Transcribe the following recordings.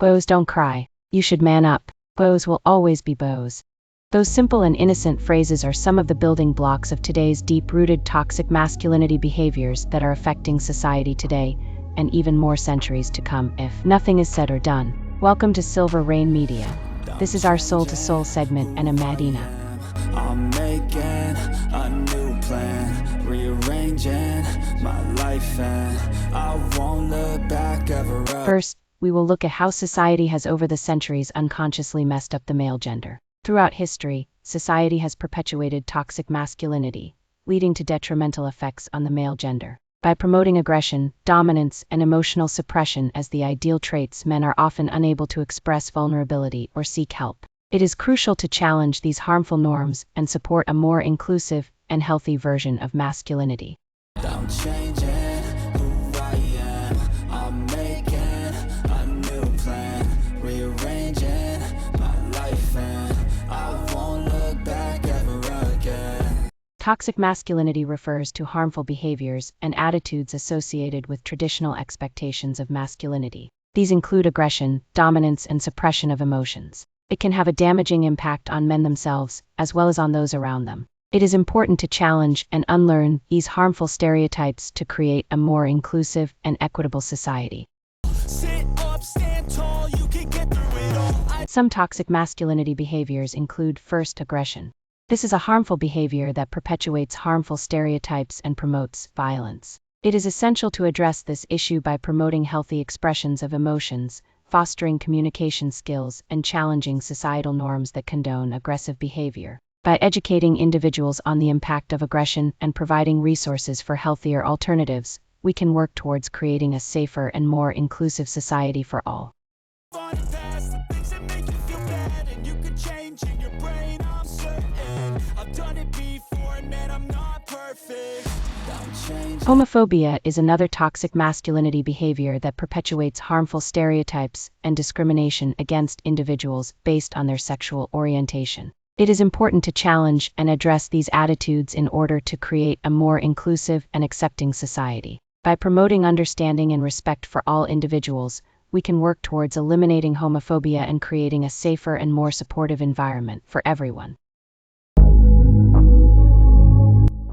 Bows don't cry. You should man up. Bows will always be bows. Those simple and innocent phrases are some of the building blocks of today's deep-rooted toxic masculinity behaviors that are affecting society today, and even more centuries to come if nothing is said or done. Welcome to Silver Rain Media. This is our Soul to Soul segment and a Madina. I'm making a new plan, rearranging my life, and I won't look back ever. First, we will look at how society has over the centuries unconsciously messed up the male gender. Throughout history, society has perpetuated toxic masculinity, leading to detrimental effects on the male gender. By promoting aggression, dominance, and emotional suppression as the ideal traits, men are often unable to express vulnerability or seek help. It is crucial to challenge these harmful norms and support a more inclusive and healthy version of masculinity. I'm changing who I am. I'm making a new plan, rearranging my life, and I won't look back ever again. Toxic masculinity refers to harmful behaviors and attitudes associated with traditional expectations of masculinity. These include aggression, dominance, and suppression of emotions. It can have a damaging impact on men themselves, as well as on those around them. It is important to challenge and unlearn these harmful stereotypes to create a more inclusive and equitable society. Sit up, stand tall, you can get through it all. Some toxic masculinity behaviors include first, aggression. This is a harmful behavior that perpetuates harmful stereotypes and promotes violence. It is essential to address this issue by promoting healthy expressions of emotions, fostering communication skills, and challenging societal norms that condone aggressive behavior. By educating individuals on the impact of aggression and providing resources for healthier alternatives, we can work towards creating a safer and more inclusive society for all. Homophobia is another toxic masculinity behavior that perpetuates harmful stereotypes and discrimination against individuals based on their sexual orientation. It is important to challenge and address these attitudes in order to create a more inclusive and accepting society. By promoting understanding and respect for all individuals, we can work towards eliminating homophobia and creating a safer and more supportive environment for everyone.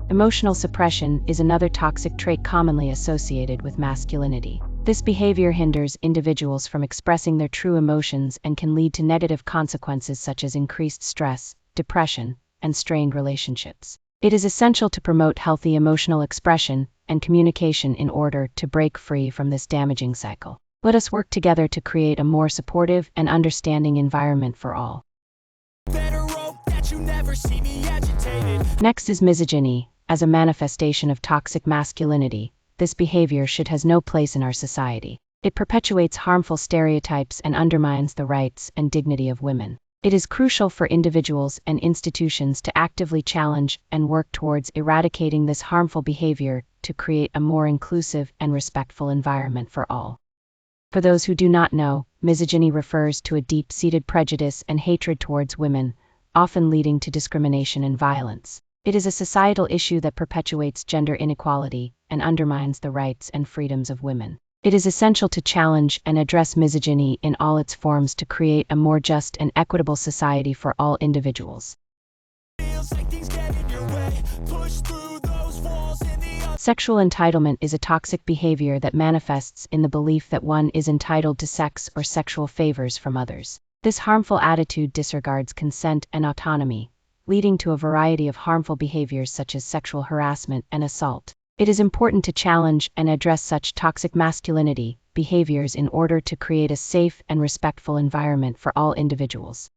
Emotional suppression is another toxic trait commonly associated with masculinity. This behavior hinders individuals from expressing their true emotions and can lead to negative consequences such as increased stress, depression, and strained relationships. It is essential to promote healthy emotional expression and communication in order to break free from this damaging cycle. Let us work together to create a more supportive and understanding environment for all. Next is misogyny. As a manifestation of toxic masculinity, this behavior has no place in our society. It perpetuates harmful stereotypes and undermines the rights and dignity of women. It is crucial for individuals and institutions to actively challenge and work towards eradicating this harmful behavior to create a more inclusive and respectful environment for all. For those who do not know, misogyny refers to a deep-seated prejudice and hatred towards women, often leading to discrimination and violence. It is a societal issue that perpetuates gender inequality and undermines the rights and freedoms of women. It is essential to challenge and address misogyny in all its forms to create a more just and equitable society for all individuals. Sexual entitlement is a toxic behavior that manifests in the belief that one is entitled to sex or sexual favors from others. This harmful attitude disregards consent and autonomy, leading to a variety of harmful behaviors such as sexual harassment and assault. It is important to challenge and address such toxic masculinity behaviors in order to create a safe and respectful environment for all individuals.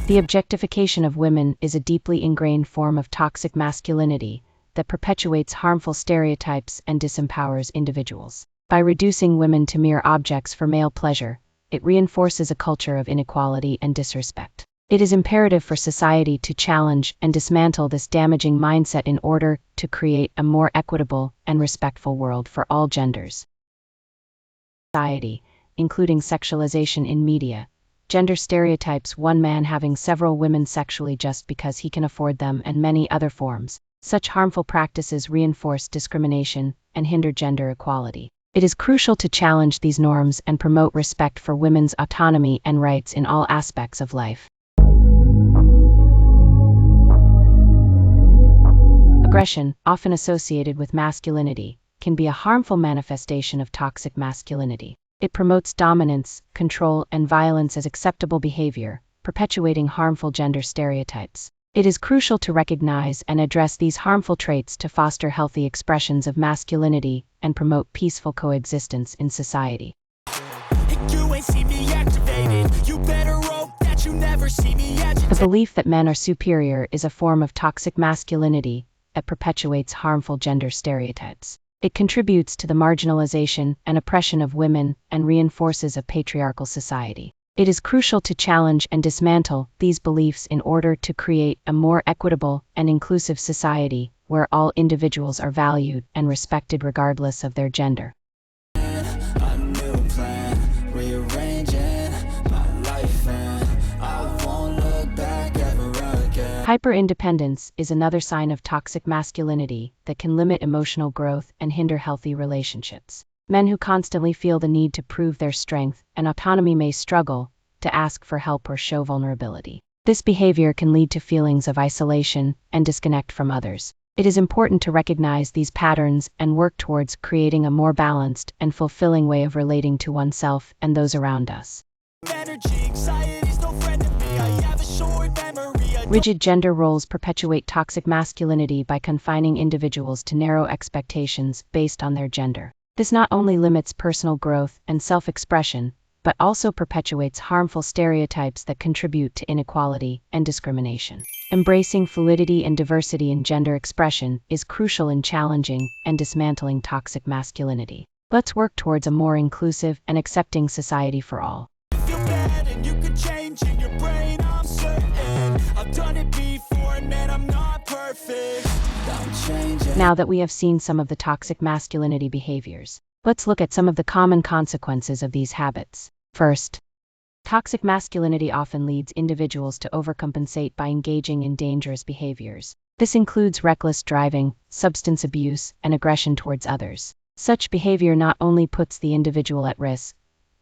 The objectification of women is a deeply ingrained form of toxic masculinity that perpetuates harmful stereotypes and disempowers individuals. By reducing women to mere objects for male pleasure, it reinforces a culture of inequality and disrespect. It is imperative for society to challenge and dismantle this damaging mindset in order to create a more equitable and respectful world for all genders. Society, including sexualization in media, gender stereotypes, one man having several women sexually just because he can afford them, and many other forms Such harmful practices reinforce discrimination and hinder gender equality. It is crucial to challenge these norms and promote respect for women's autonomy and rights in all aspects of life. Aggression, often associated with masculinity, can be a harmful manifestation of toxic masculinity. It promotes dominance, control, and violence as acceptable behavior, perpetuating harmful gender stereotypes. It is crucial to recognize and address these harmful traits to foster healthy expressions of masculinity and promote peaceful coexistence in society. The belief that men are superior is a form of toxic masculinity that perpetuates harmful gender stereotypes. It contributes to the marginalization and oppression of women and reinforces a patriarchal society. It is crucial to challenge and dismantle these beliefs in order to create a more equitable and inclusive society where all individuals are valued and respected regardless of their gender. Hyper-independence is another sign of toxic masculinity that can limit emotional growth and hinder healthy relationships. Men who constantly feel the need to prove their strength and autonomy may struggle to ask for help or show vulnerability. This behavior can lead to feelings of isolation and disconnect from others. It is important to recognize these patterns and work towards creating a more balanced and fulfilling way of relating to oneself and those around us. Rigid gender roles perpetuate toxic masculinity by confining individuals to narrow expectations based on their gender. This not only limits personal growth and self-expression, but also perpetuates harmful stereotypes that contribute to inequality and discrimination. Embracing fluidity and diversity in gender expression is crucial in challenging and dismantling toxic masculinity. Let's work towards a more inclusive and accepting society for all. Now that we have seen some of the toxic masculinity behaviors, let's look at some of the common consequences of these habits. First, toxic masculinity often leads individuals to overcompensate by engaging in dangerous behaviors. This includes reckless driving, substance abuse, and aggression towards others. Such behavior not only puts the individual at risk,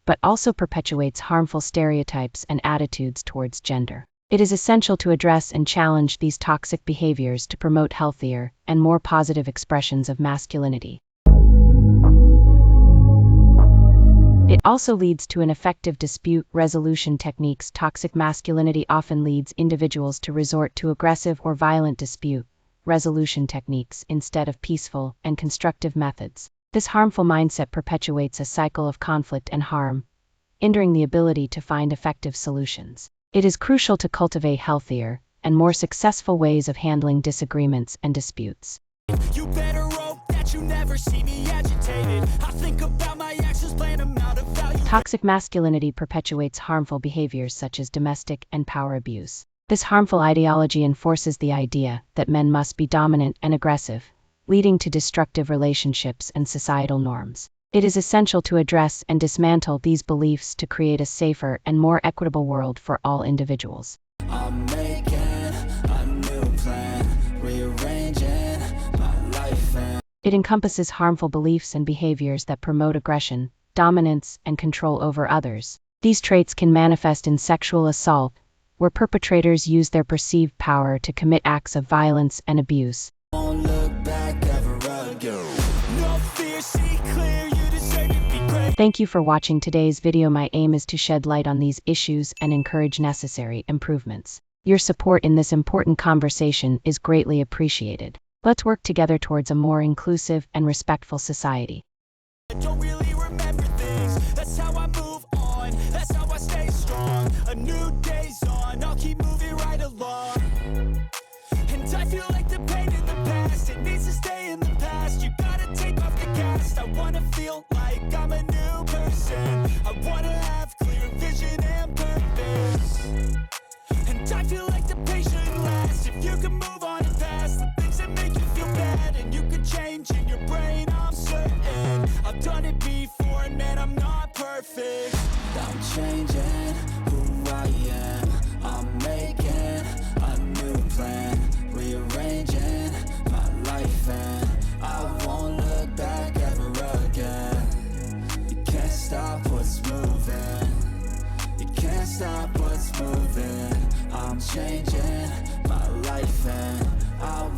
but also perpetuates harmful stereotypes and attitudes towards gender. It is essential to address and challenge these toxic behaviors to promote healthier and more positive expressions of masculinity. It also leads to ineffective dispute resolution techniques. Toxic masculinity often leads individuals to resort to aggressive or violent dispute resolution techniques instead of peaceful and constructive methods. This harmful mindset perpetuates a cycle of conflict and harm, hindering the ability to find effective solutions. It is crucial to cultivate healthier and more successful ways of handling disagreements and disputes. You better hope that you never see me agitated. I think about my actions, plan them out of value. Toxic masculinity perpetuates harmful behaviors such as domestic and power abuse. This harmful ideology enforces the idea that men must be dominant and aggressive, leading to destructive relationships and societal norms. It is essential to address and dismantle these beliefs to create a safer and more equitable world for all individuals. I'm making a new plan, rearranging my life and... It encompasses harmful beliefs and behaviors that promote aggression, dominance, and control over others. These traits can manifest in sexual assault, where perpetrators use their perceived power to commit acts of violence and abuse. Won't look back ever again. No fear, see clear. Thank you for watching today's video. My aim is to shed light on these issues and encourage necessary improvements. Your support in this important conversation is greatly appreciated. Let's work together towards a more inclusive and respectful society. I don't really remember things. That's how I move on. That's how I stay strong. A new day's on. I'll keep moving right along. And I feel like the pain in the past, it needs to stay in the past. You gotta take off the cast. I wanna feel like I'm a new person. I wanna have clear vision and purpose. And I feel like the patient lasts. If you can move on and past the things that make you feel bad, and you can change in your brain, I'm certain. I've done it before, and man, I'm not perfect. I'm changing who I am. I'm making a new plan, rearranging my stop what's moving. I'm changing my life and I